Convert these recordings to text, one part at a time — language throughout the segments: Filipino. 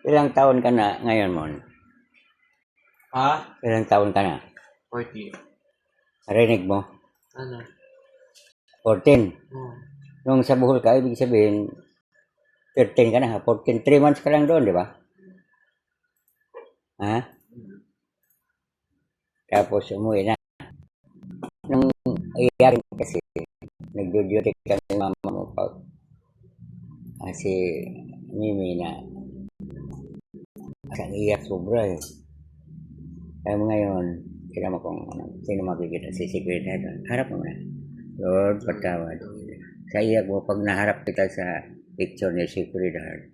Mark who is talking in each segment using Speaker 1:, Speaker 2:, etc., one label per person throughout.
Speaker 1: Ilang taon ka na ngayon, Mon?
Speaker 2: Ha?
Speaker 1: Ilang taon ka na?
Speaker 2: 40.
Speaker 1: Narinig mo?
Speaker 2: Ano?
Speaker 1: 14.
Speaker 2: Oh.
Speaker 1: Nung sa Bohol ka, ibig sabihin, 13 ka na ha? 14, 3 months ka lang doon, di ba? Ha? Tapos umuwi na. Nung iyakin kasi, nag-duty kami mama mo pa. Kasi Mimi na, ang iyak sobra eh. Kaya ngayon, kailangan kung sino makikita si Secretary doon. Harap mo na. Lord, patawad. Sa iyak mo, pag naharap kita sa picture ni Secretary,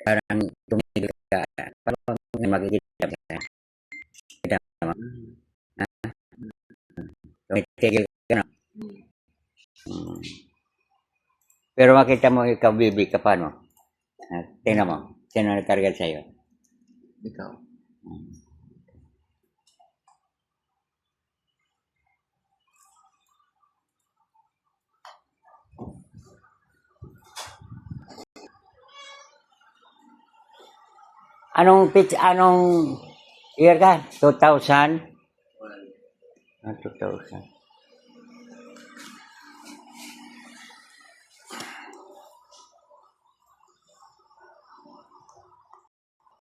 Speaker 1: parang tumigil ka. Parang makikita ka. Kita mo. Tumitigil ka na. Pero makita mo, ikaw, bibi ka pa, no? Tingnan mo. Sino nagkargal sa'yo?
Speaker 2: Ikaw.
Speaker 1: Anong year ka? 2000? 2000.